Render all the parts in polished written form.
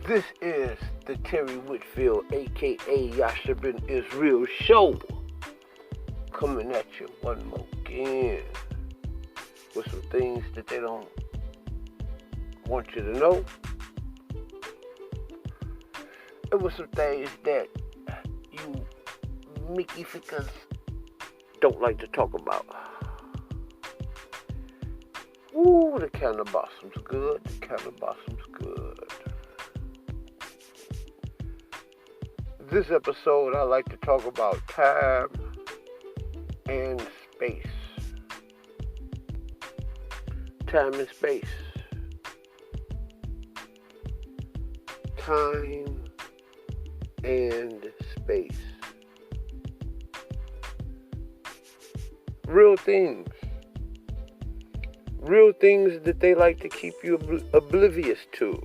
This is the Terry Whitfield, a.k.a. Yashabin Israel Show, coming at you one more again with some things that they don't want you to know, and with some things that you Mickey Fickers don't like to talk about. Ooh, the Cannabossum's good, the Cannabossum's good. This episode, I like to talk about time and space. Time and space. Time and space. Real things. Real things that they like to keep you oblivious to.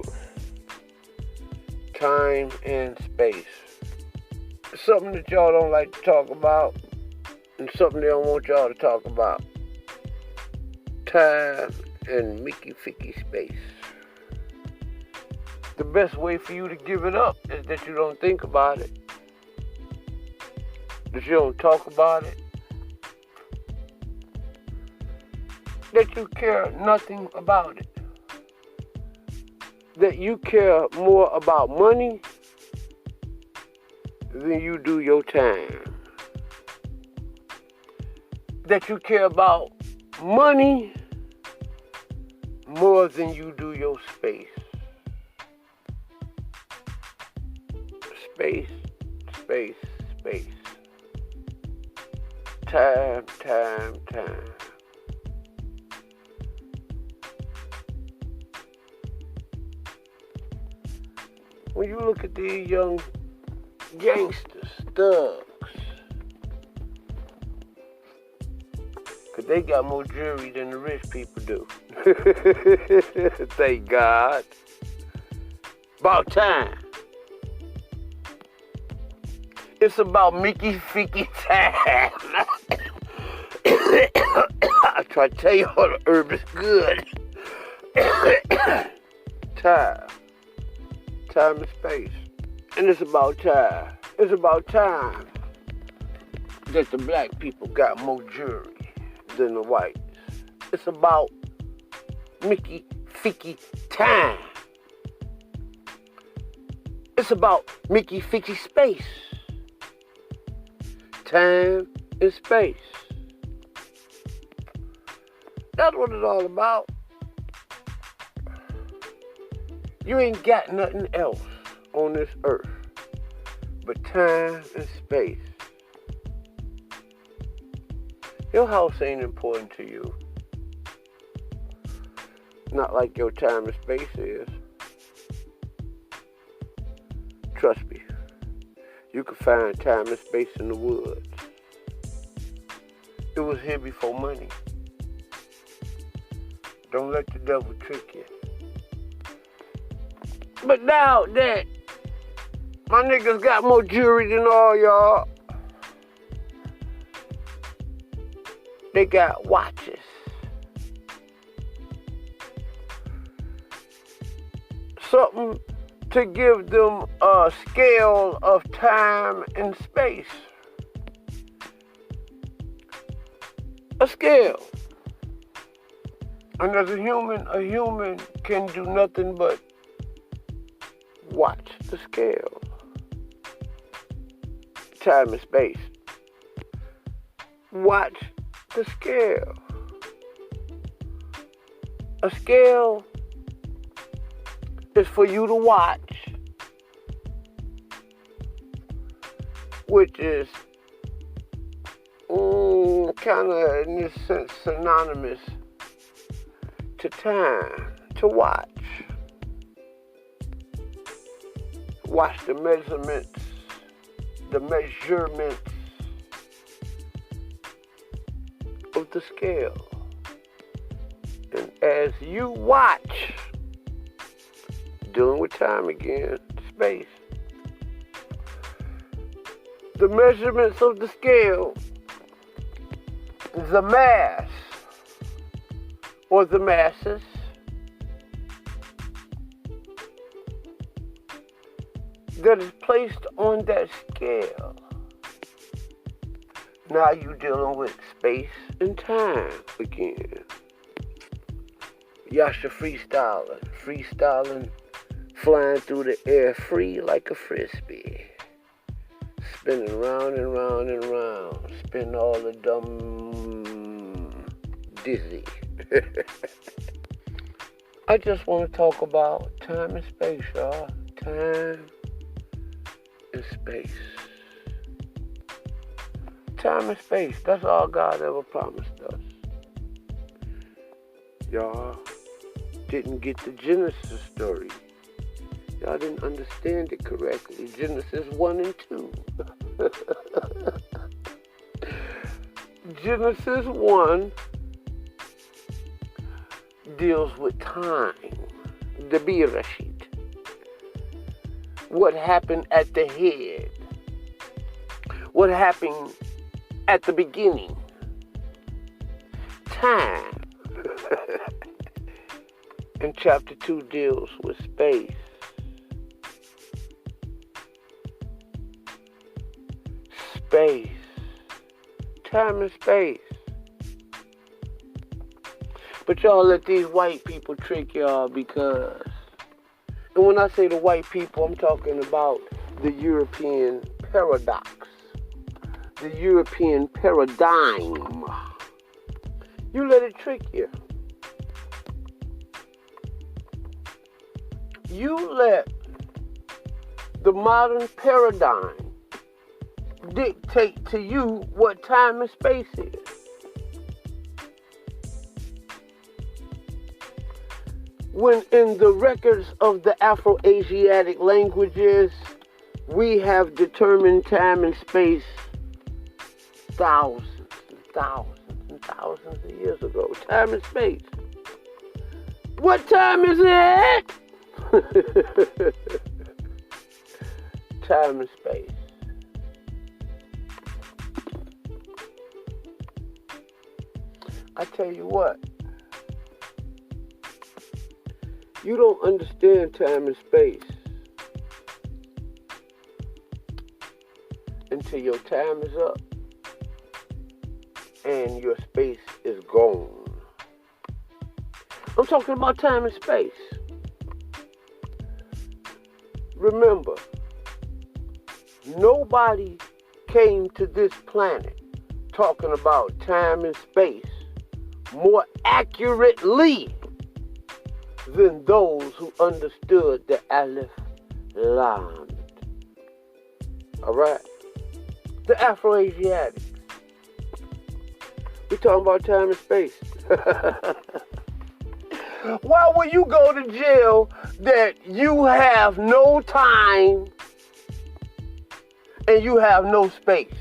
Time and space. Something that y'all don't like to talk about, and something they don't want y'all to talk about. Time and Mickey Ficky space. The best way for you to give it up is that you don't think about it. That you don't talk about it. That you care nothing about it. That you care more about money than you do your time. That you care about money more than you do your space. Space, space, space. Time, time, time. When you look at these young gangsters, thugs, cause they got more jewelry than the rich people do. Thank God. About time. It's about Mickey Ficky time. I try to tell you all the herb is good. Time. Time and space. And it's about time. It's about time that the black people got more jewelry than the whites. It's about Mickey Ficky time. It's about Mickey Ficky space. Time and space. That's what it's all about. You ain't got nothing else on this earth but time and space. Your house ain't important to you. Not like your time and space is. Trust me, you can find time and space in the woods. It was here before money. Don't let the devil trick you. But now that my niggas got more jewelry than all y'all, they got watches. Something to give them a scale of time and space. A scale. And as a human can do nothing but watch the scale. Time and space. Watch the scale. A scale is for you to watch, which is kind of in this sense synonymous to time, to watch. Watch the measurements of the scale. And as you watch, dealing with time again, space, the measurements of the scale, the mass, or the masses, that is placed on that scale. Now you're dealing with space and time again. Yasha freestyling, flying through the air free like a frisbee. Spinning round and round and round, spinning all the dumb dizzy. I just want to talk about time and space, y'all. Time and space. Time and space, that's all God ever promised us. Y'all didn't get the Genesis story. Y'all didn't understand it correctly. Genesis 1 and 2. Genesis 1 deals with time. The Bereshit. What happened at the head. What happened at the beginning. Time. And chapter 2 deals with space. Space. Time and space. But y'all let these white people trick y'all because, and when I say the white people, I'm talking about the European paradox, the European paradigm. You let it trick you. You let the modern paradigm dictate to you what time and space is. When in the records of the Afro-Asiatic languages, we have determined time and space thousands and thousands and thousands of years ago. Time and space. What time is it? Time and space. I tell you what, you don't understand time and space until your time is up and your space is gone. I'm talking about time and space. Remember, nobody came to this planet talking about time and space more accurately than those who understood the Aleph Lam. Alright? The Afro-Asiatics. We're talking about time and space. Why would you go to jail that you have no time and you have no space?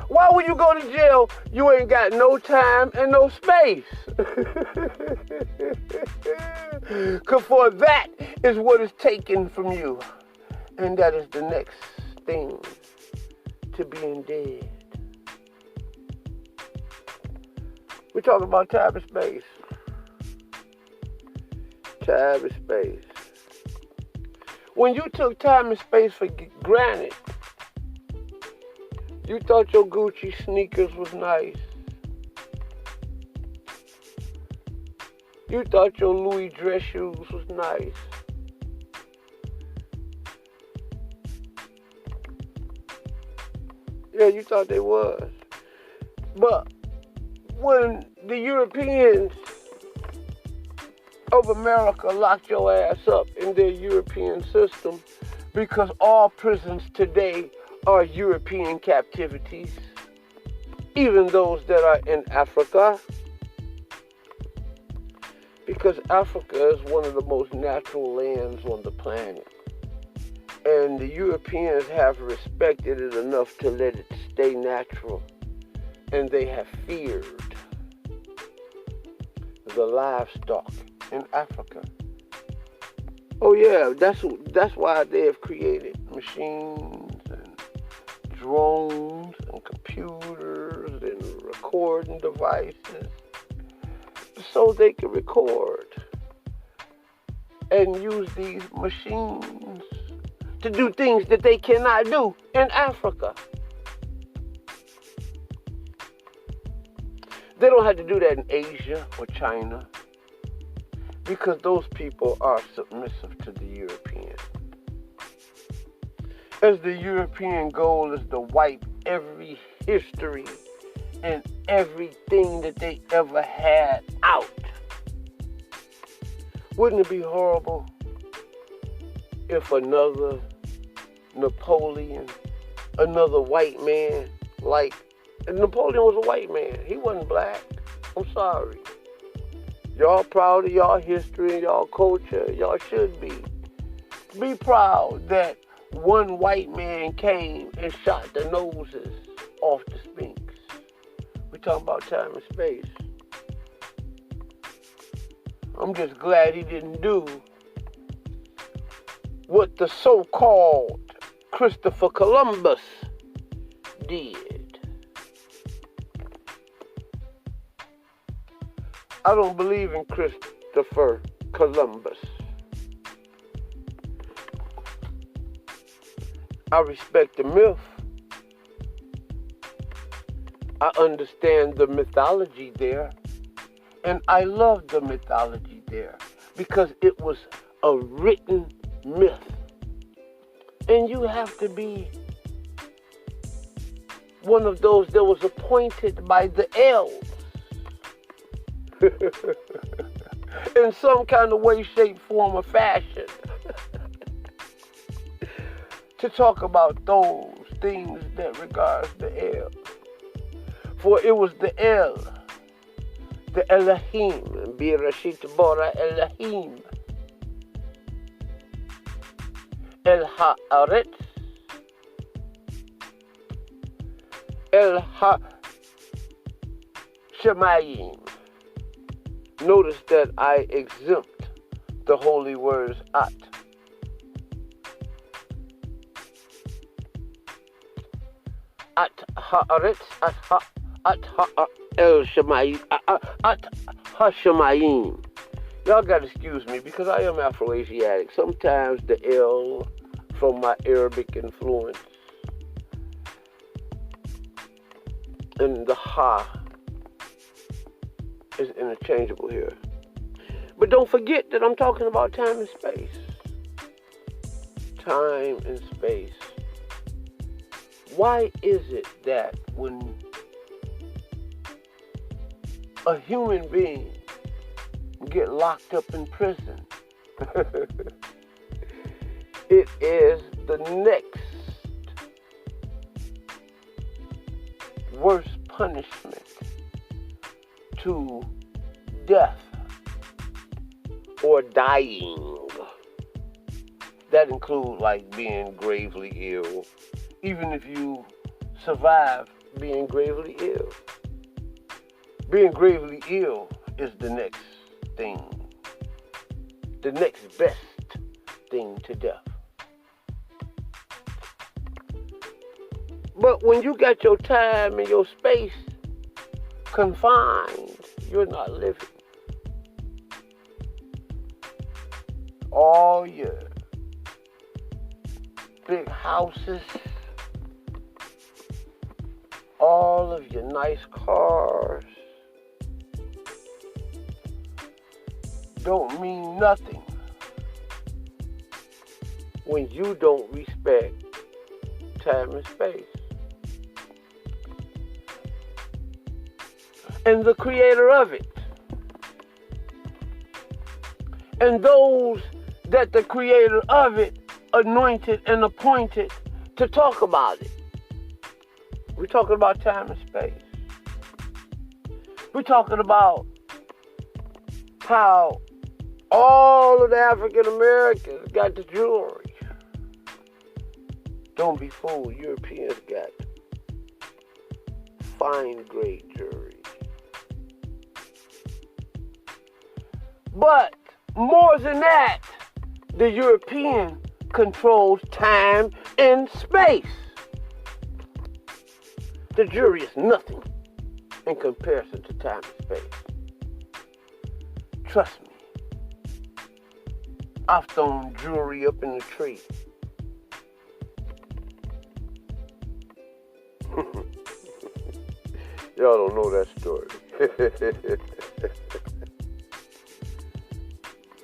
Why would you go to jail? You ain't got no time and no space. Because for that is what is taken from you. And that is the next thing to being dead. We're talking about time and space. Time and space. When you took time and space for granted, you thought your Gucci sneakers was nice. You thought your Louis dress shoes was nice. Yeah, you thought they was. But when the Europeans of America locked your ass up in their European system, because all prisons today are European captivities, even those that are in Africa, because Africa is one of the most natural lands on the planet, and the Europeans have respected it enough to let it stay natural, and they have feared the livestock in Africa. Oh yeah, that's why they have created machines and drones and computers and recording devices so they can record and use these machines to do things that they cannot do in Africa. They don't have to do that in Asia or China because those people are submissive to the European. As the European goal is to wipe every history and everything that they ever had out. Wouldn't it be horrible if another Napoleon, another white man, like Napoleon was a white man. He wasn't black. I'm sorry. Y'all proud of y'all history and y'all culture. Y'all should be. Be proud that one white man came and shot the noses off the Sphinx. We're talking about time and space. I'm just glad he didn't do what the so-called Christopher Columbus did. I don't believe in Christopher Columbus. I respect the myth. I understand the mythology there. And I love the mythology there because it was a written myth. And you have to be one of those that was appointed by the elves in some kind of way, shape, form, or fashion to talk about those things that regards the elves. For it was the El, the Elohim, Birashit Bora Elohim, El Haaretz, El Ha-Shemayim. Notice that I exempt the holy words at. At Haaretz, at El Shemayim, at Hashemayim. Y'all gotta excuse me because I am Afro-Asiatic. Sometimes the L from my Arabic influence and the Ha is interchangeable here. But don't forget that I'm talking about time and space. Time and space. Why is it that when a human being get locked up in prison, it is the next worst punishment to death or dying? That includes like being gravely ill, even if you survive being gravely ill. Being gravely ill is the next thing, the next best thing to death. But when you got your time and your space confined, you're not living. All your big houses, all of your nice cars don't mean nothing when you don't respect time and space. And the creator of it. And those that the creator of it anointed and appointed to talk about it. We're talking about time and space. We're talking about how all of the African Americans got the jewelry. Don't be fooled, Europeans got fine grade jewelry. But more than that, the European controls time and space. The jury is nothing in comparison to time and space. Trust me. I've thrown jewelry up in the tree. Y'all don't know that story.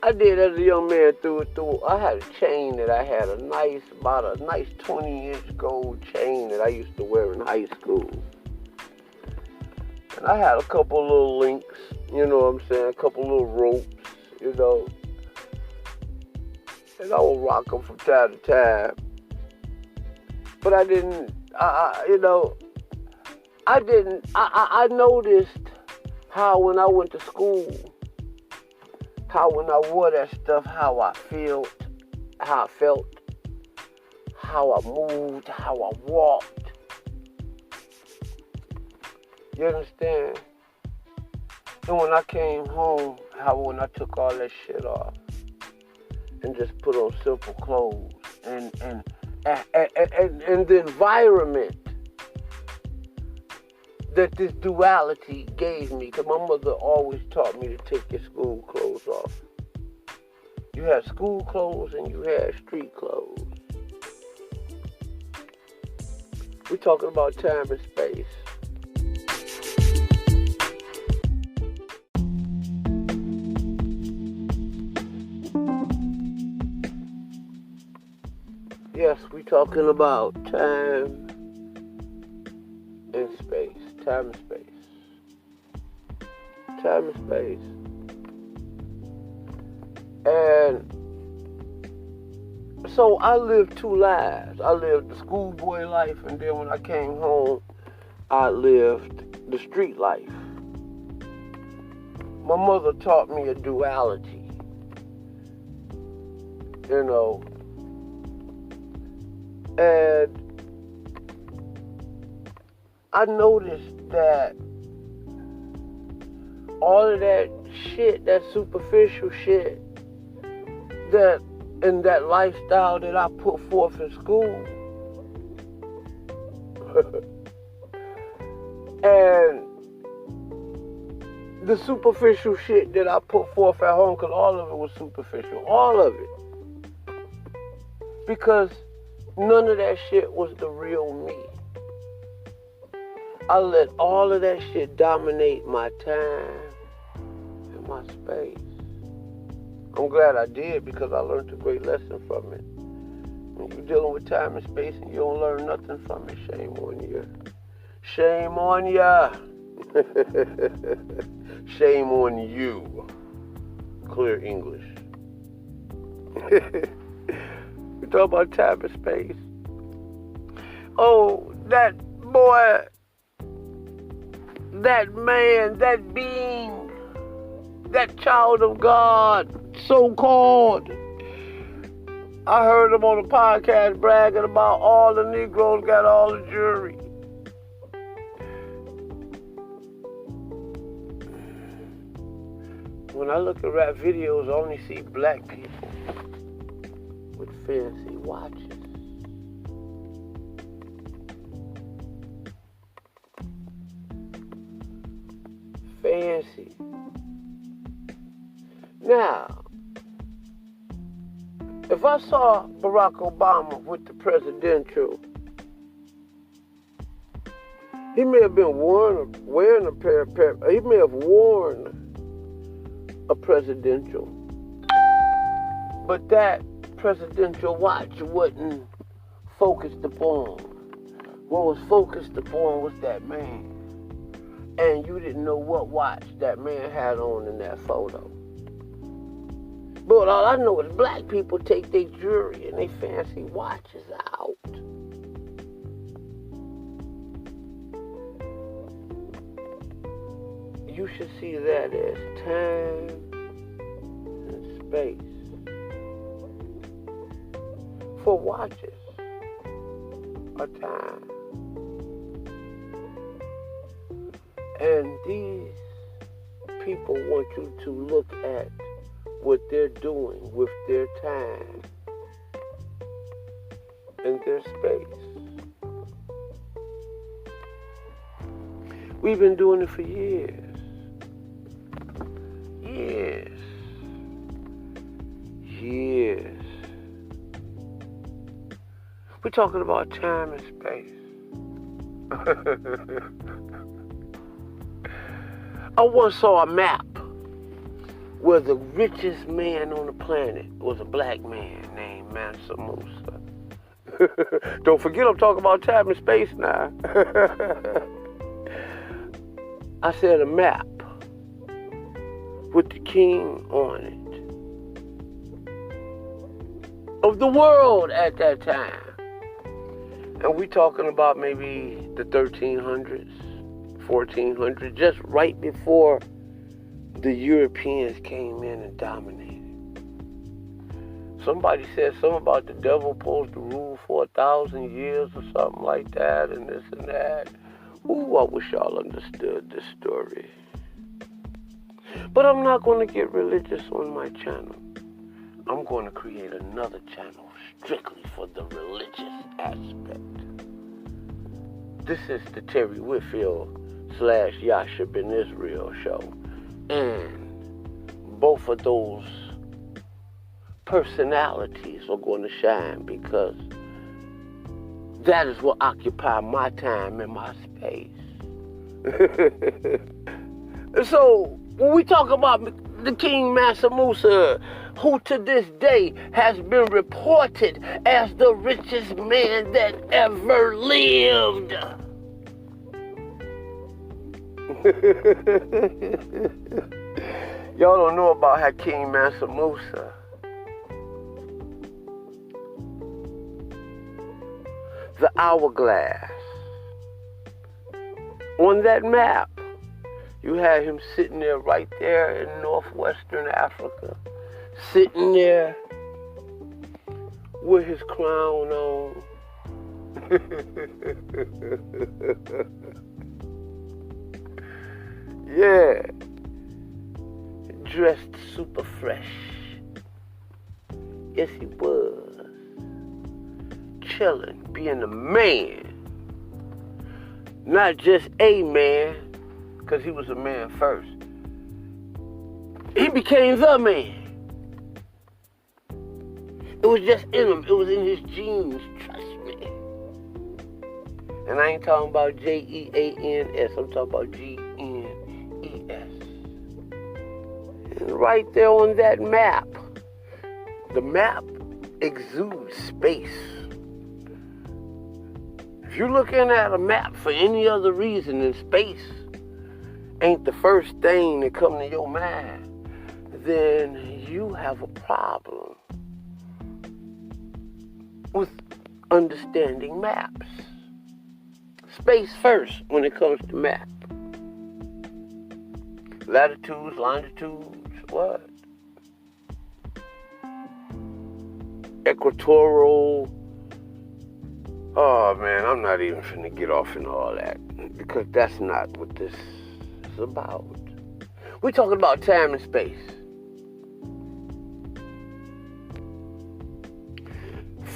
I did as a young man through and through. I had a chain that I had about a nice 20-inch gold chain that I used to wear in high school. And I had a couple little links, you know what I'm saying, a couple little ropes, you know. And I would rock them from time to time. But I noticed how when I went to school, how when I wore that stuff, how I felt, how I moved, how I walked. You understand? And when I came home, how when I took all that shit off and just put on simple clothes and the environment that this duality gave me, because my mother always taught me to take your school clothes off. You had school clothes and you had street clothes. We're talking about time and space. Yes, we're talking about time and space. Time and space. Time and space. And so I lived two lives. I lived the schoolboy life, and then when I came home, I lived the street life. My mother taught me a duality. You know. And I noticed that all of that shit, that superficial shit, that in that lifestyle that I put forth in school, and the superficial shit that I put forth at home, because all of it was superficial, all of it, because none of that shit was the real me. I let all of that shit dominate my time and my space. I'm glad I did, because I learned a great lesson from it. When you're dealing with time and space and you don't learn nothing from it, shame on you. Shame on ya. Shame on you. Clear English. We talk about time and space. Oh, that boy, that man, that being, that child of God, so-called. I heard him on a podcast bragging about all the Negroes got all the jewelry. When I look at rap videos, I only see black people with fancy watches. Fancy. Now, if I saw Barack Obama with the presidential, he may have been wearing a pair, he may have worn a presidential, but that presidential watch wasn't focused upon. What was focused upon was that man. And you didn't know what watch that man had on in that photo. But all I know is black people take their jewelry and their fancy watches out. You should see that as time and space for watches or time. And these people want you to look at what they're doing with their time and their space. We've been doing it for years. years. We're talking about time and space. I once saw a map where the richest man on the planet was a black man named Mansa Musa. Don't forget I'm talking about time and space now. I said a map with the king on it of the world at that time. And we talking about maybe the 1300s, 1400s, just right before the Europeans came in and dominated. Somebody said something about the devil supposed to rule for 1,000 years or something like that, and this and that. Ooh, I wish y'all understood this story. But I'm not going to get religious on my channel. I'm going to create another channel strictly for the religious aspect. This is the Terry Whitfield / Yasha Ben Israel show. And both of those personalities are going to shine because that is what occupies my time and my space. So, when we talk about the King Mansa Musa, who to this day has been reported as the richest man that ever lived. Y'all don't know about Hakeem Mansa Musa. The hourglass. On that map, you had him sitting there right there in northwestern Africa, sitting there with his crown on. Yeah, dressed super fresh. Yes, he was. Chilling, being a man. Not just a man, because he was a man first. He became the man. It was just in him. It was in his genes, trust me. And I ain't talking about Jeans. I'm talking about Gnes. And right there on that map, the map exudes space. If you're looking at a map for any other reason than space ain't the first thing that come to your mind, then you have a problem with understanding maps. Space first when it comes to map. Latitudes, longitudes, what? Equatorial. Oh man, I'm not even finna get off in all that because that's not what this is about. We're talking about time and space.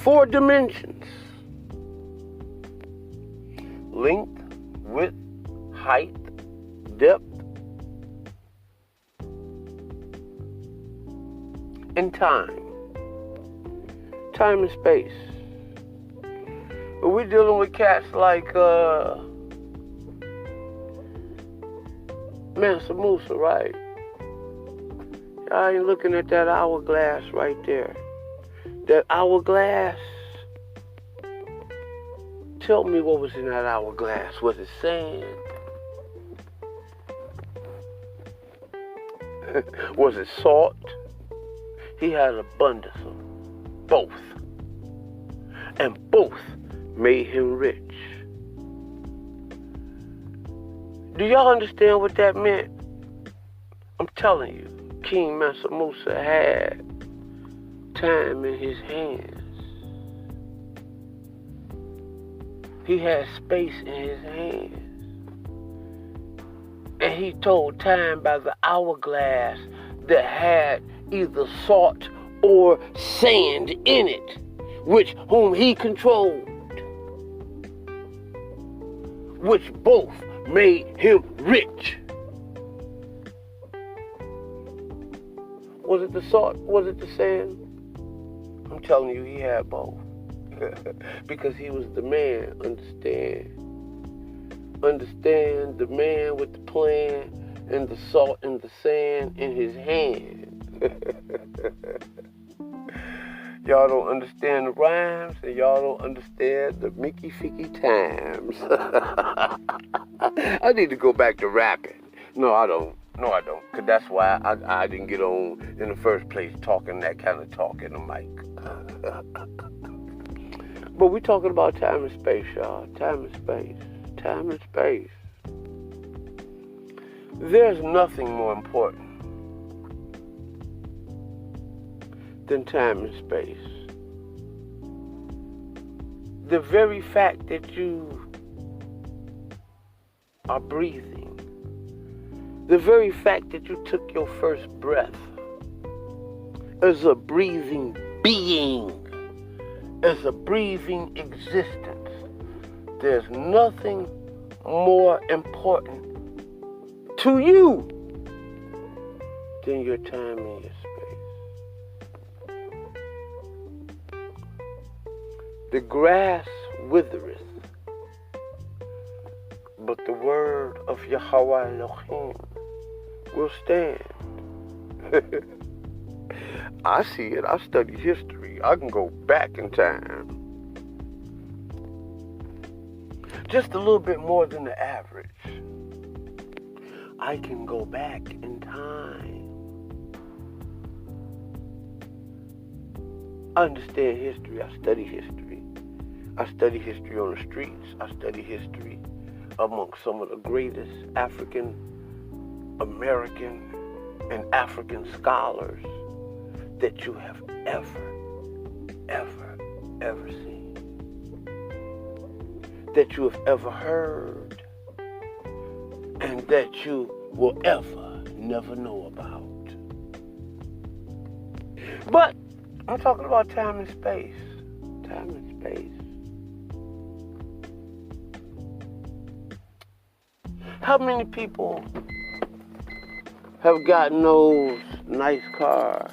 4 dimensions. Length, width, height, depth, and time. Time and space. But we're dealing with cats like Mansa Musa, right? I ain't looking at that hourglass right there. That hourglass. Tell me what was in that hourglass. Was it sand? Was it salt? He had abundance of both. And both made him rich. Do y'all understand what that meant? I'm telling you, King Mansa Musa had time in his hands. He had space in his hands. And he told time by the hourglass that had either salt or sand in it, whom he controlled, which both made him rich. Was it the salt? Was it the sand? telling you he had both. Because he was the man, understand? Understand, the man with the plan and the salt and the sand in his hand. Y'all don't understand the rhymes, and y'all don't understand the Mickey Ficky times. I need to go back to rapping. No, I don't. Because that's why I didn't get on in the first place talking that kind of talk in the mic. But we're talking about time and space, y'all. Time and space. Time and space. There's nothing more important than time and space. The very fact that you are breathing, the very fact that you took your first breath as a breathing being, as a breathing existence, there's nothing more important to you than your time and your space. The grass withereth, but the word of Yahweh Elohim will stand. I see it. I study history. I can go back in time. Just a little bit more than the average. I can go back in time. I understand history. I study history. I study history on the streets. I study history amongst some of the greatest African American and African scholars that you have ever seen, that you have ever heard, and that you will ever never know about. But I'm talking about time and space. Time and space. How many people have gotten those nice cars?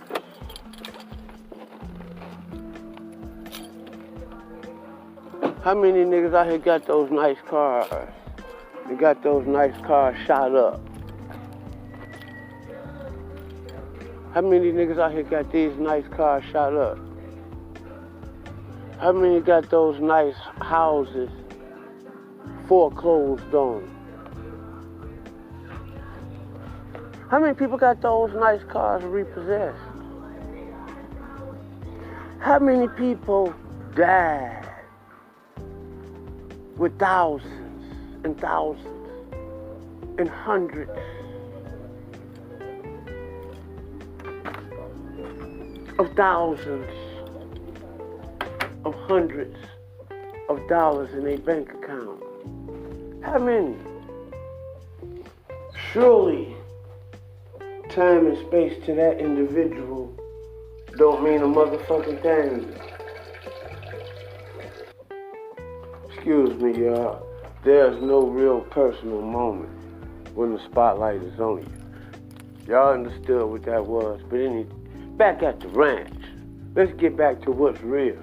How many niggas out here got those nice cars? They got those nice cars shot up. How many niggas out here got these nice cars shot up? How many got those nice houses foreclosed on? How many people got those nice cars repossessed? How many people died with thousands and thousands and hundreds of thousands of hundreds of dollars in their bank account? How many? Surely time and space to that individual don't mean a motherfucking thing. Excuse me, y'all. There's no real personal moment when the spotlight is on you. Y'all understood what that was. But back at the ranch, let's get back to what's real.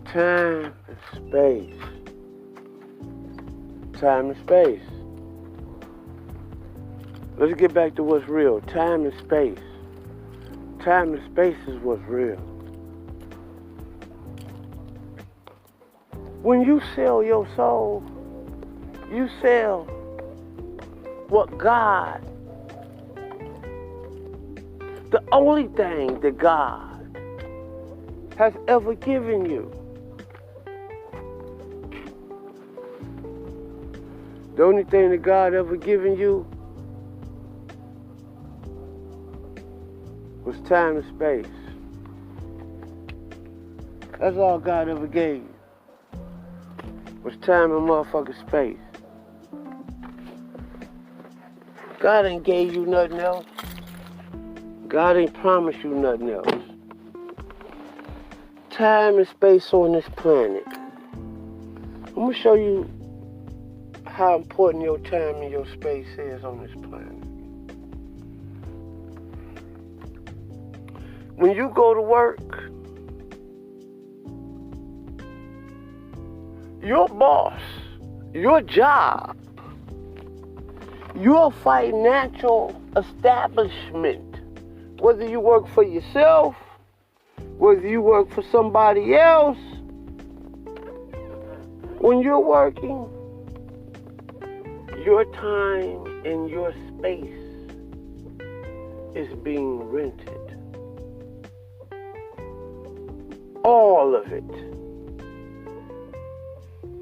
Time and space. Time and space. Let's get back to what's real. Time and space. Time and space is what's real. When you sell your soul, you sell what God, the only thing that God has ever given you. The only thing that God ever given you was time and space. That's all God ever gave you. Was time and motherfucking space. God ain't gave you nothing else. God ain't promised you nothing else. Time and space on this planet. I'm gonna show you how important your time and your space is on this planet. When you go to work, your boss, your job, your financial establishment, whether you work for yourself, whether you work for somebody else, when you're working, your time and your space is being rented. All of it.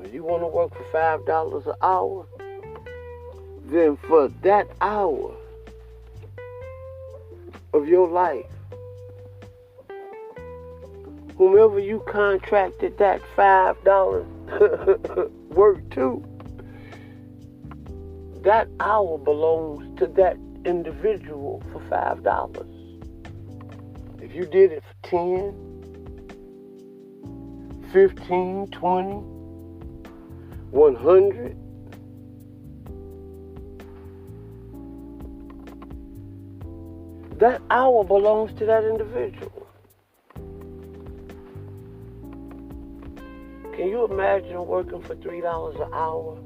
If you want to work for $5 an hour, then for that hour of your life, whomever you contracted that $5 work to, that hour belongs to that individual for $5. If you did it for 10, 15, 20, 100, that hour belongs to that individual. Can you imagine working for $3 an hour?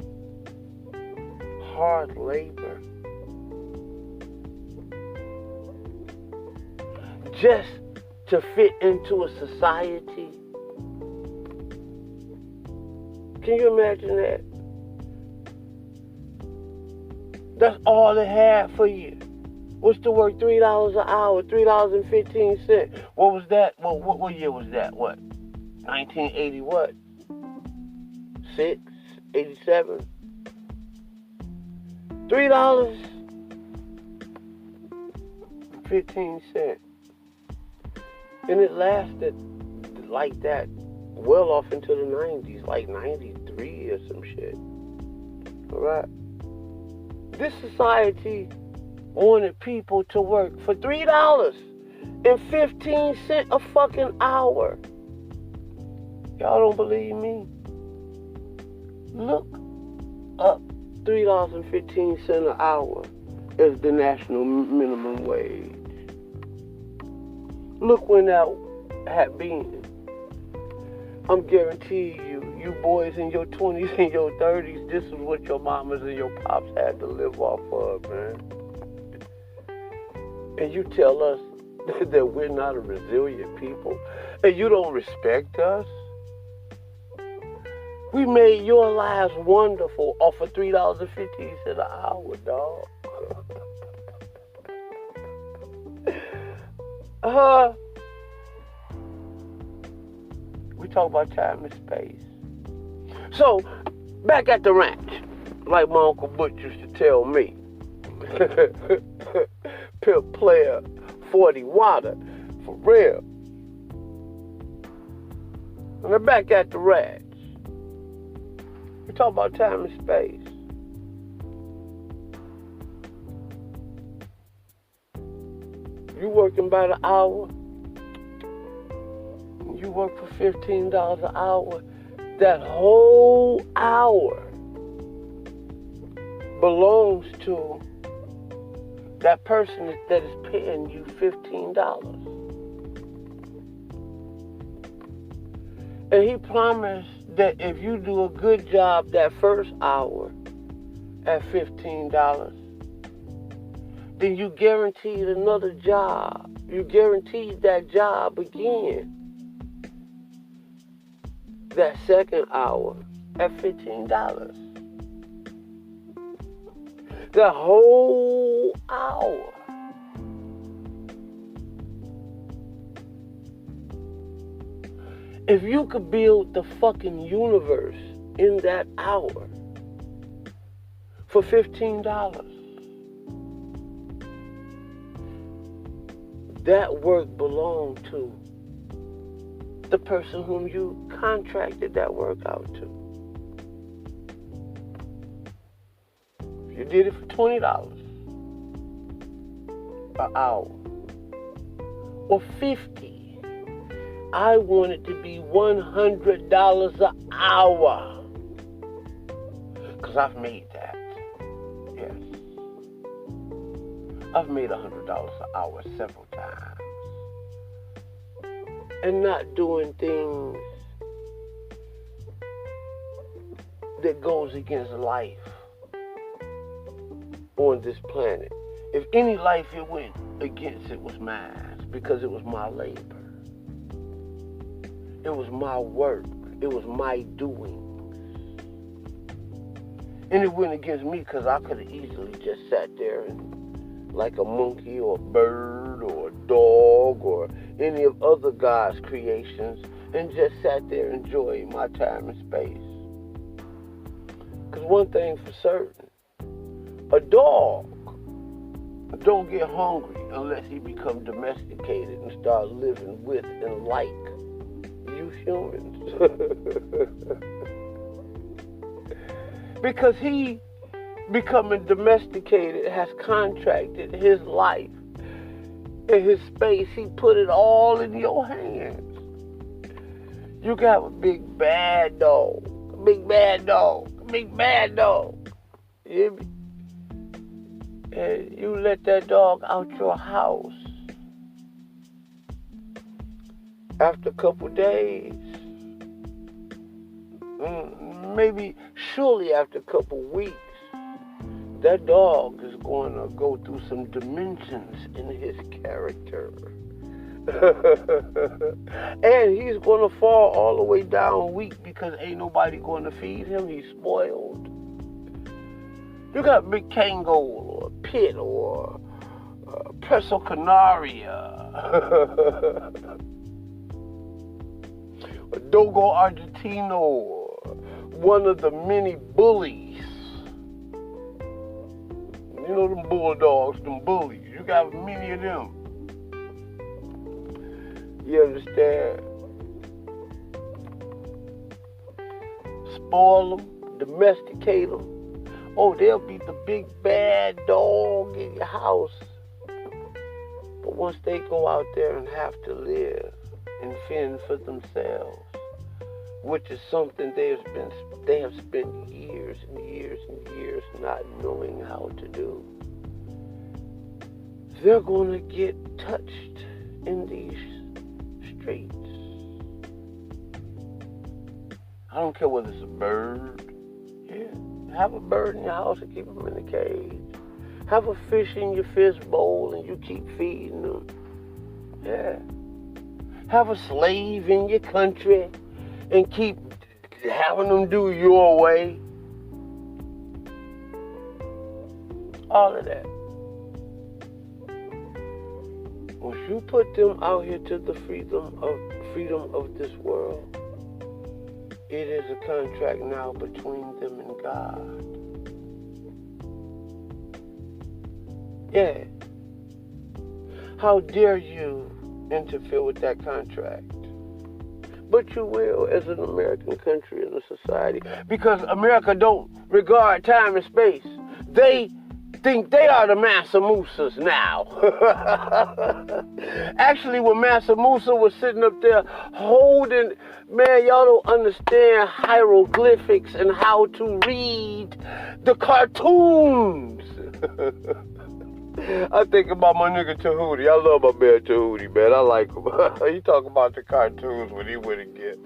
Hard labor. Just to fit into a society. Can you imagine that? That's all they had for you. Was to work $3 an hour, $3.15. What was that? Well, what year was that? What? 1980 what? 6? 87? $3.15. And it lasted like that well off into the 90s, like 93 or some shit. Alright? This society wanted people to work for $3.15 a fucking hour. Y'all don't believe me? Look up $3.15 an hour as the national minimum wage. Look when that had been. I'm guaranteeing you, you boys in your 20s and your 30s, this is what your mamas and your pops had to live off of, man. And you tell us that we're not a resilient people, and you don't respect us. We made your lives wonderful off of $3.15 an hour, dog. We talk about time and space. So, back at the ranch, like my Uncle Butch used to tell me, Pimp Player 40 Water, for real. And I'm back at the ranch. We talk about time and space. You working by the hour. You work for $15 an hour. That whole hour belongs to that person that is paying you $15. And he promised that if you do a good job that first hour at $15, then you guaranteed another job. You guaranteed that job again. That second hour at $15. The whole hour. If you could build the fucking universe in that hour for $15, that work belonged to the person whom you contracted that work out to. If you did it for $20 an hour or $50, I want it to be $100 an hour. Because I've made that. Yes. I've made $100 an hour several times. And not doing things that goes against life on this planet. If any life it went against, it was mine, because it was my labor. It was my work. It was my doing. And it went against me because I could have easily just sat there and, like a monkey or a bird or a dog or any of other God's creations, and just sat there enjoying my time and space. Because one thing for certain, a dog don't get hungry unless he become domesticated and start living with and like you humans. Because he, becoming domesticated, has contracted his life and his space. He put it all in your hands. You got a big bad dog, a big bad dog, a big bad dog. You hear me? And you let that dog out your house. After a couple days, surely after a couple weeks, that dog is going to go through some dimensions in his character. And he's going to fall all the way down weak because ain't nobody going to feed him. He's spoiled. You got big Kango or Pit or Presso Canaria, a Dogo Argentino, or one of the many bullies. You know them bulldogs, them bullies. You got many of them. You understand? Spoil them, domesticate them. Oh, they'll be the big bad dog in your house. But once they go out there and have to live and fend for themselves, which is something they have spent years and years and years not knowing how to do, they're going to get touched in these streets. I don't care whether it's a bird. Yeah. Have a bird in your house and keep them in the cage. Have a fish in your fish bowl and you keep feeding them. Yeah. Have a slave in your country and keep having them do your way. All of that. Once you put them out here to the freedom of this world, it is a contract now between them and God. Yeah. How dare you interfere with that contract? But you will, as an American country and a society, because America don't regard time and space. They think they are the Mansa Musas now. Actually, when Mansa Musa was sitting up there holding, man, y'all don't understand hieroglyphics and how to read the cartoons. I think about my nigga Tahuti. I love my man Tahuti, man. I like him. He talk about the cartoons when he went against.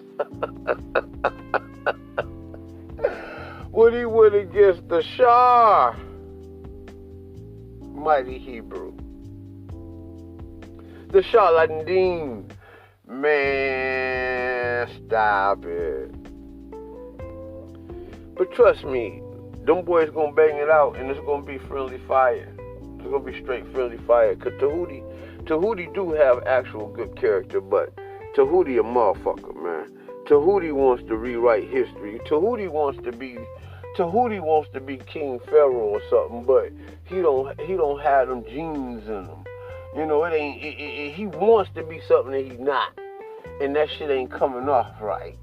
When he went against the Shah. Mighty Hebrew. The Charlatan. Man, stop it. But trust me, them boys gonna bang it out and it's gonna be friendly fire. It's gonna be straight friendly fire. Cause Tahuti do have actual good character, but Tahuti a motherfucker, man. Tahuti wants to rewrite history. Tahuti wants to be King Pharaoh or something, but he don't have them genes in him. You know, he wants to be something that he's not. And that shit ain't coming off right.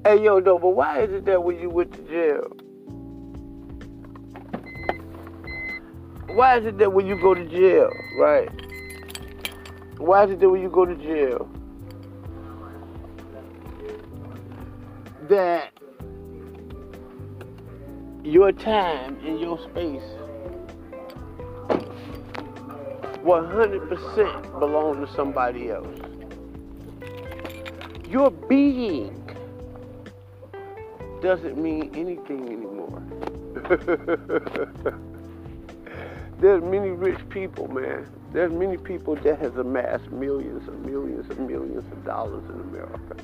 Hey, yo, though, but why is it that when you went to jail? Why is it that when you go to jail, right? Why is it that when you go to jail, that your time and your space 100% belong to somebody else. Your being doesn't mean anything anymore. There's many rich people, man. There's many people that has amassed millions and millions and millions of dollars in America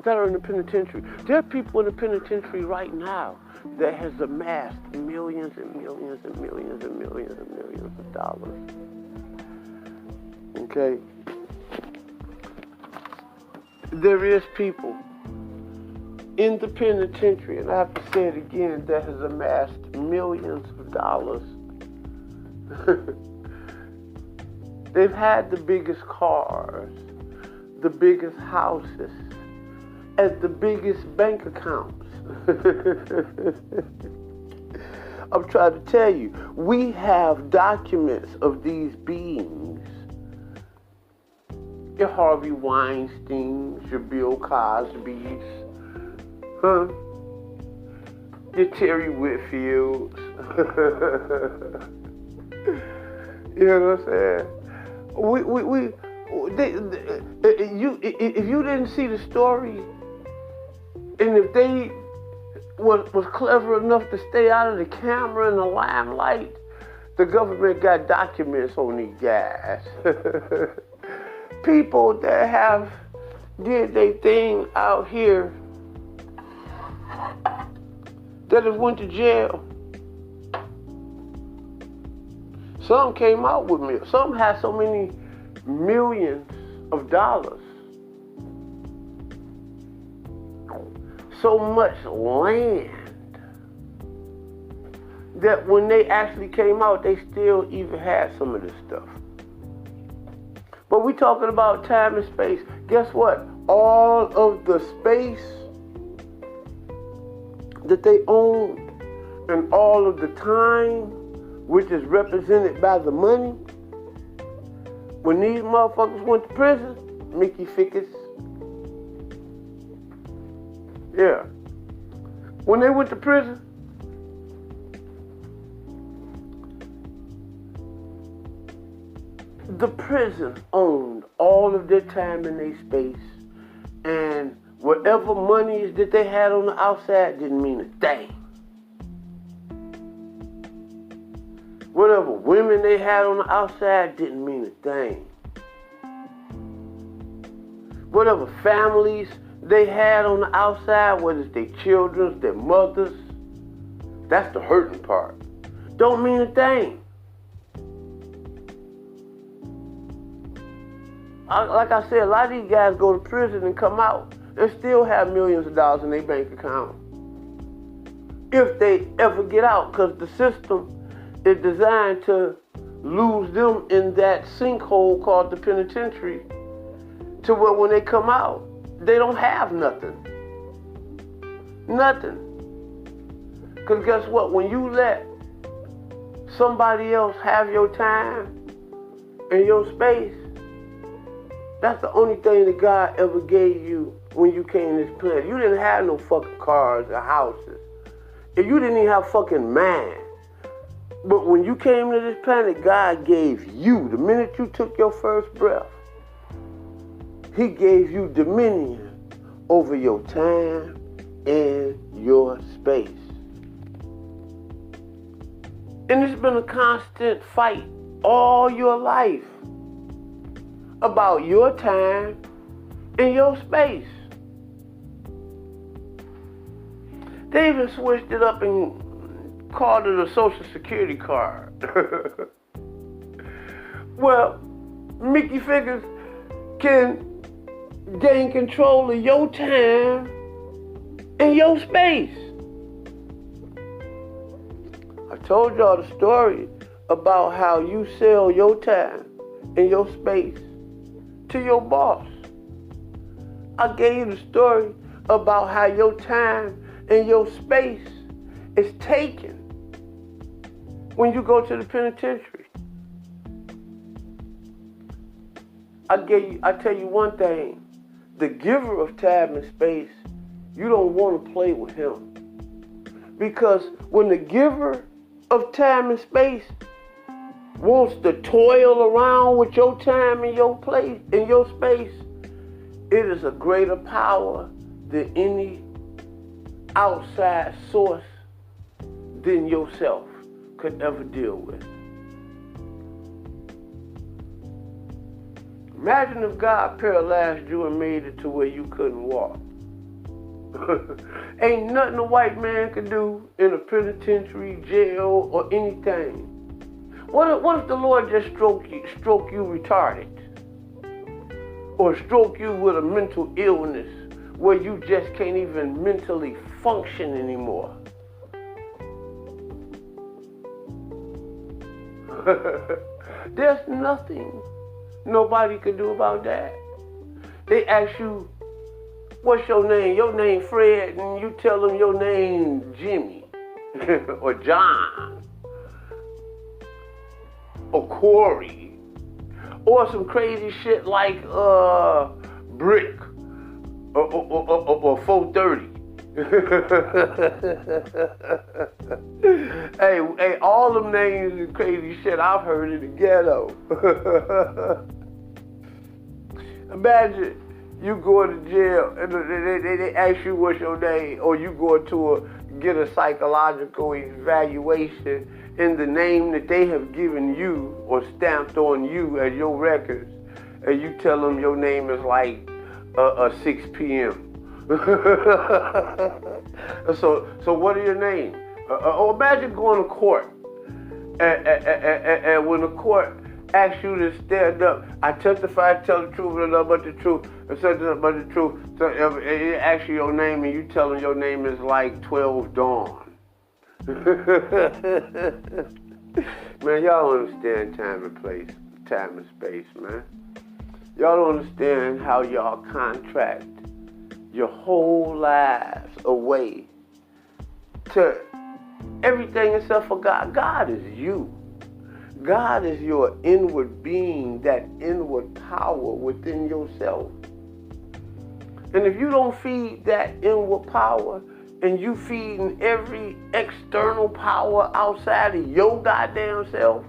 that are in the penitentiary. There are people in the penitentiary right now that has amassed millions and millions and millions and millions and millions of dollars. Okay? There is people in the penitentiary, and I have to say it again, that has amassed millions of dollars. They've had the biggest cars, the biggest houses, and the biggest bank accounts. I'm trying to tell you, we have documents of these beings. Your Harvey Weinsteins, your Bill Cosbys, your Terry Whitfields. You know what I'm saying? If you didn't see the story, and if they was clever enough to stay out of the camera and the limelight, the government got documents on these guys. People that have did their thing out here that have went to jail. Some came out with me. Some had so many millions of dollars. So much land that when they actually came out, they still even had some of this stuff. But we talking about time and space. Guess what? All of the space that they own and all of the time, which is represented by the money, when these motherfuckers went to prison, Mickey Fickus, yeah. When they went to prison, the prison owned all of their time and their space, and whatever monies that they had on the outside didn't mean a thing. Whatever women they had on the outside didn't mean a thing. Whatever families they had on the outside, whether it's their children, their mothers, that's the hurting part, don't mean a thing. Like I said, a lot of these guys go to prison and come out and still have millions of dollars in their bank account. If they ever get out, because the system is designed to lose them in that sinkhole called the penitentiary, to where when they come out, they don't have nothing. Nothing. Because guess what? When you let somebody else have your time and your space, that's the only thing that God ever gave you when you came to this planet. You didn't have no fucking cars or houses. And you didn't even have fucking mind. But when you came to this planet, God gave you, the minute you took your first breath, He gave you dominion over your time and your space. And it's been a constant fight all your life about your time and your space. They even switched it up and called it a Social Security card. Well, Mickey Figures can gain control of your time and your space. I told y'all the story about how you sell your time and your space to your boss. I gave you the story about how your time and your space is taken when you go to the penitentiary. I tell you one thing, the giver of time and space, you don't want to play with him. Because when the giver of time and space wants to toil around with your time and your place and your space, it is a greater power than any outside source than yourself could ever deal with. Imagine if God paralyzed you and made it to where you couldn't walk. Ain't nothing a white man could do in a penitentiary, jail, or anything. What if the Lord just stroke you retarded? Or stroke you with a mental illness where you just can't even mentally function anymore? There's nothing nobody could do about that. They ask you, what's your name? Your name Fred, and you tell them your name Jimmy or John or Corey or some crazy shit like Brick or 430. hey, all them names is crazy shit I've heard in the ghetto. Imagine you go to jail and they ask you what's your name, or you go to get a psychological evaluation in the name that they have given you or stamped on you as your records, and you tell them your name is like 6 p.m. So what are your names? Or imagine going to court, and when the court asks you to stand up, I testify to tell the truth and nothing but the truth, and something about the truth. So it asks you your name, and you tell them your name is like 12 Dawn. Man, y'all don't understand time and place, time and space, man. Y'all don't understand how y'all contract your whole lives away to everything except for God. God is you. God is your inward being, that inward power within yourself. And if you don't feed that inward power, and you feeding every external power outside of your goddamn self,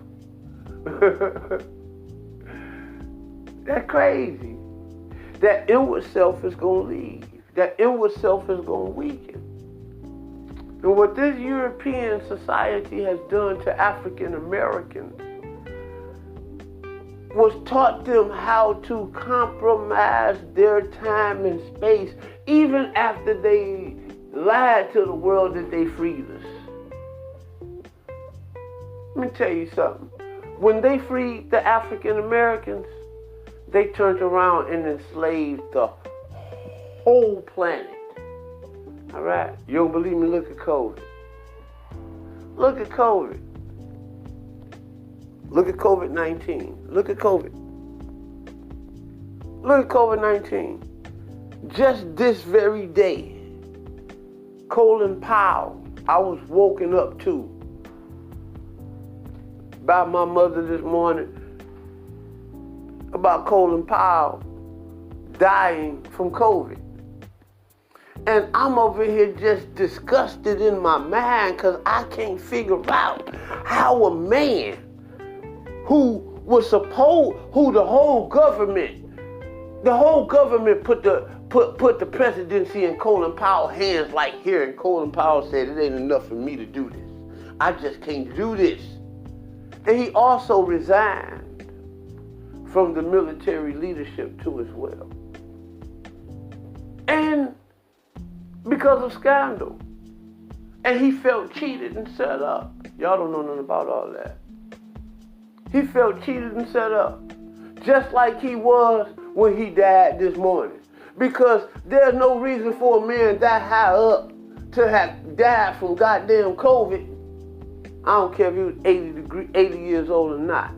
that's crazy. That inward self is going to leave. That inward self is going to weaken. And what this European society has done to African Americans was taught them how to compromise their time and space, even after they lied to the world that they freed us. Let me tell you something. When they freed the African Americans, they turned around and enslaved the whole planet. All right? You don't believe me? Look at COVID. Look at COVID. Look at COVID-19. Look at COVID. Look at COVID-19. Just this very day, Colin Powell, I was woken up to by my mother this morning about Colin Powell dying from COVID. And I'm over here just disgusted in my mind because I can't figure out how a man who the whole government put the presidency in Colin Powell's hands, like here, and Colin Powell said, it ain't enough for me to do this. I just can't do this. And he also resigned from the military leadership too as well. And because of scandal. And he felt cheated and set up. Y'all don't know nothing about all that. He felt cheated and set up. Just like he was when he died this morning. Because there's no reason for a man that high up to have died from goddamn COVID. I don't care if he was 80 years old or not.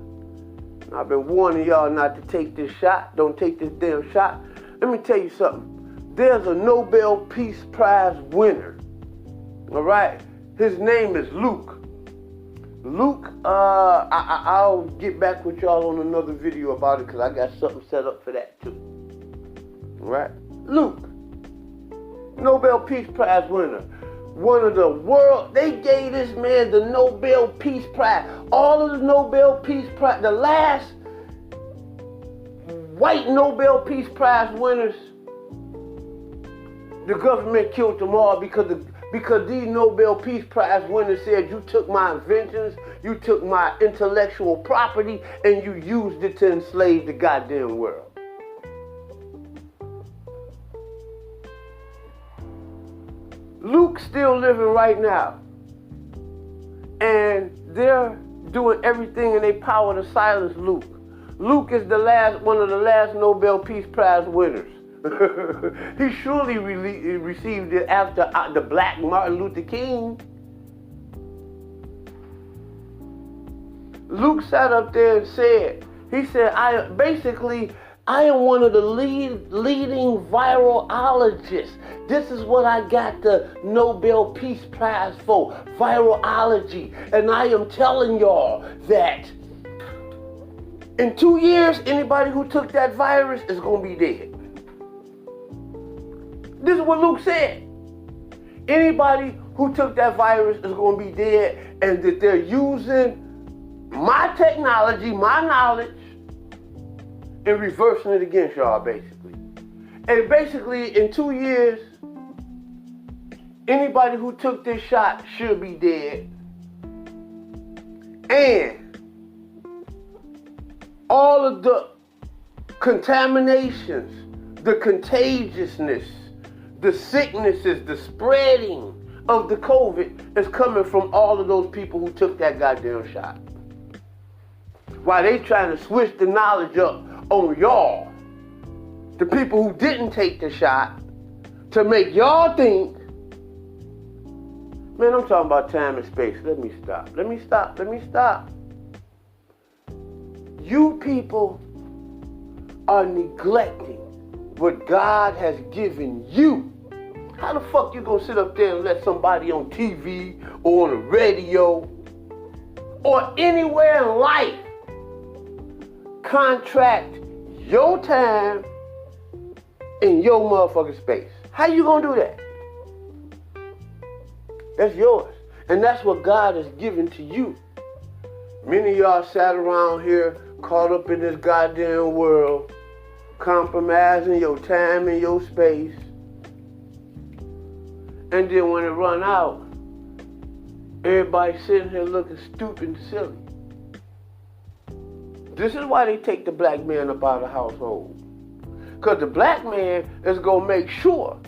I've been warning y'all not to take this shot. Don't take this damn shot. Let me tell you something. There's a Nobel Peace Prize winner. All right? His name is Luke. Luke, I'll get back with y'all on another video about it because I got something set up for that too. All right? Luke, Nobel Peace Prize winner. one of the world, they gave this man the Nobel Peace Prize. All of the Nobel Peace Prize, the last white Nobel Peace Prize winners, the government killed them all because these Nobel Peace Prize winners said, you took my inventions, you took my intellectual property, and you used it to enslave the goddamn world. Luke's still living right now. And they're doing everything in their power to silence Luke. Luke is one of the last Nobel Peace Prize winners. He surely received it after the Black Martin Luther King. Luke sat up there and said, I am one of the leading virologists. This is what I got the Nobel Peace Prize for, virology. And I am telling y'all that in 2 years, anybody who took that virus is going to be dead. This is what Luke said. Anybody who took that virus is going to be dead, and that they're using my technology, my knowledge, and reversing it against y'all, basically. And basically, in 2 years, anybody who took this shot should be dead. And all of the contaminations, the contagiousness, the sicknesses, the spreading of the COVID is coming from all of those people who took that goddamn shot. While they trying to switch the knowledge up on y'all, the people who didn't take the shot, to make y'all think, man, I'm talking about time and space. Let me stop. You people are neglecting what God has given you. How the fuck you gonna sit up there and let somebody on TV or on the radio or anywhere in life contract your time in your motherfucking space? How you gonna do that? That's yours. And that's what God has given to you. Many of y'all sat around here caught up in this goddamn world, compromising your time and your space. And then when it run out, everybody sitting here looking stupid and silly. This is why they take the black man up out of the household. Because the black man is going to make sure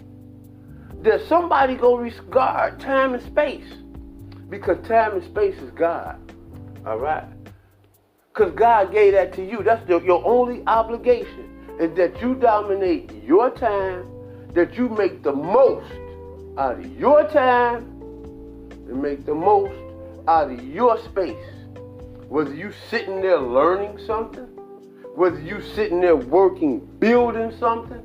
that somebody going to regard time and space. Because time and space is God. All right? Because God gave that to you. That's your only obligation, is that you dominate your time, that you make the most out of your time, and make the most out of your space. Whether you sitting there learning something, whether you sitting there working, building something.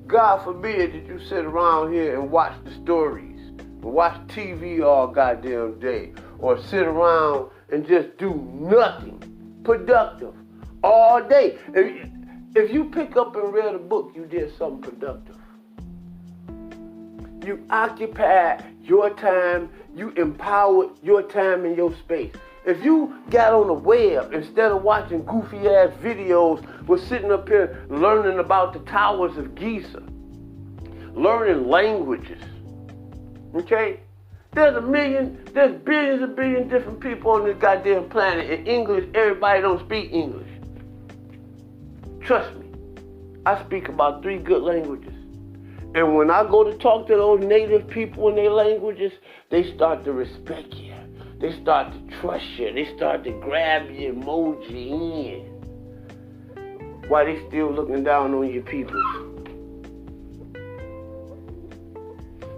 God forbid that you sit around here and watch the stories, and watch TV all goddamn day, or sit around and just do nothing productive all day. If you pick up and read a book, you did something productive. You occupied your time, you empowered your time and your space. If you got on the web, instead of watching goofy ass videos, was sitting up here learning about the towers of Giza, learning languages, okay? There's billions and billions different people on this goddamn planet. In English, everybody don't speak English. Trust me, I speak about 3 good languages. And when I go to talk to those native people in their languages, they start to respect you. They start to trust you. They start to grab your emoji in. While they still looking down on your people.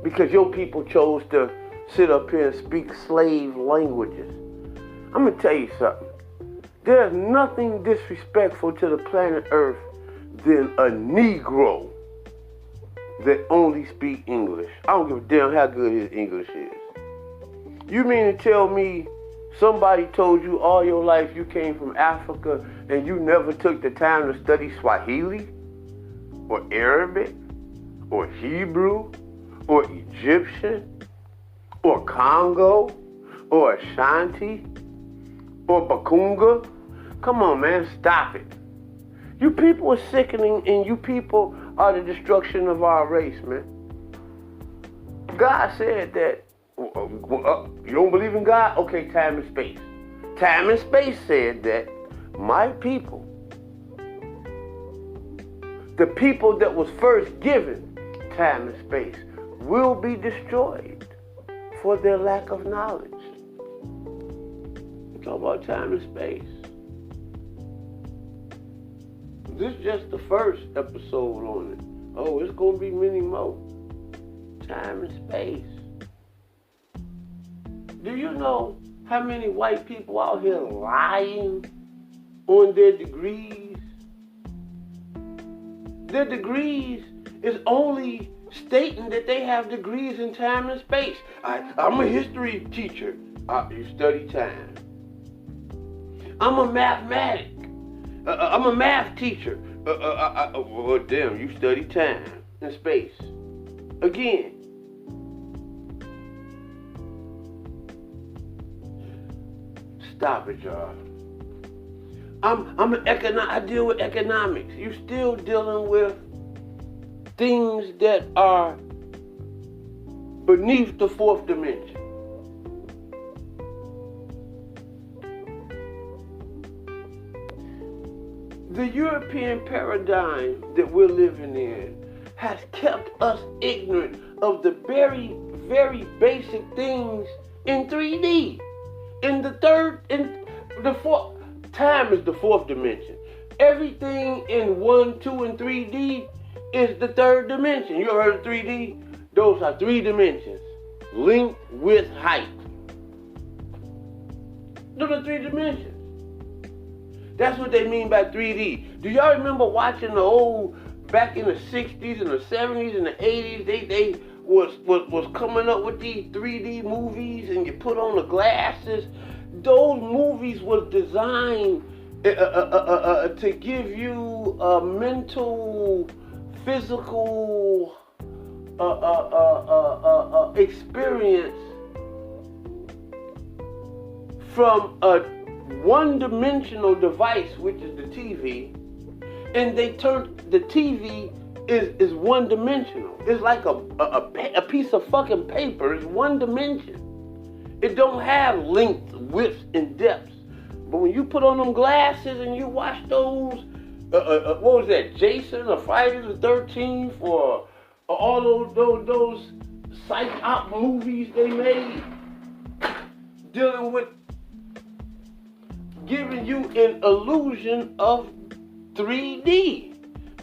Because your people chose to sit up here and speak slave languages. I'm going to tell you something. There's nothing disrespectful to the planet Earth than a Negro that only speak English. I don't give a damn how good his English is. You mean to tell me somebody told you all your life you came from Africa and you never took the time to study Swahili or Arabic or Hebrew or Egyptian or Congo or Ashanti or Bakunga. Come on, man, stop it. You people are sickening, and you people are the destruction of our race, man. God said that. You don't believe in God? Okay, time and space. Time and space said that my people, the people that was first given time and space, will be destroyed for their lack of knowledge. We're talking about time and space. This is just the first episode on it. Oh, it's going to be many more. Time and space. Do you know how many white people out here lying on their degrees? Their degrees is only stating that they have degrees in time and space. I'm a history teacher. You study time. I'm a mathematic. I'm a math teacher. Well, damn, you study time and space. Again. Stop it, y'all. I deal with economics. You still dealing with things that are beneath the fourth dimension. The European paradigm that we're living in has kept us ignorant of the very, very basic things in 3D. Time is the fourth dimension. Everything in 1, 2, and 3D is the third dimension. You ever heard of 3D? Those are 3 dimensions. Length, width, height. Those are 3 dimensions. That's what they mean by 3D. Do y'all remember watching the old, back in the 60s and the 70s and the 80s, they was coming up with these 3D movies, and you put on the glasses. Those movies was designed to give you a mental, physical experience from a one-dimensional device, which is the TV, and they turned the TV is one-dimensional. It's like a piece of fucking paper. It's one dimension. It don't have length, width, and depth. But when you put on them glasses and you watch those, what was that, Jason or Friday the 13th, or all those psych op movies they made, dealing with giving you an illusion of 3D.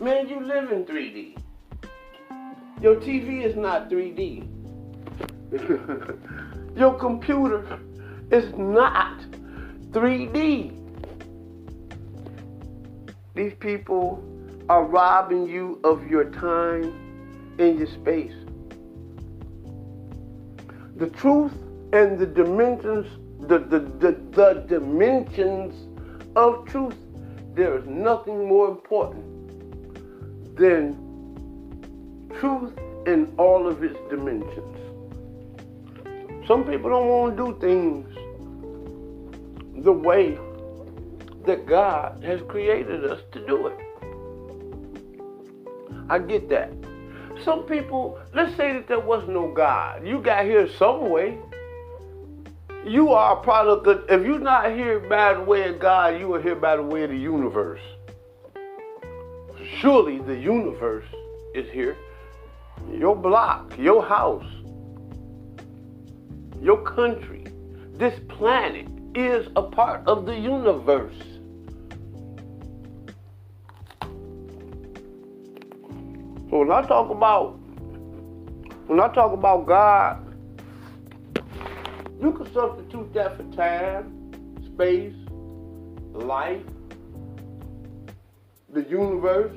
Man, you live in 3D. Your TV is not 3D. Your computer is not 3D. These people are robbing you of your time and your space. The truth and the dimensions, the dimensions of truth, there is nothing more important than truth in all of its dimensions. Some people don't want to do things the way that God has created us to do it. I get that. Some people, let's say that there was no God. You got here some way. You are a product of, if you're not here by the way of God, you are here by the way of the universe. Surely the universe is here. Your block, your house, your country, this planet is a part of the universe. So when I talk about God, you can substitute that for time, space, life, the universe.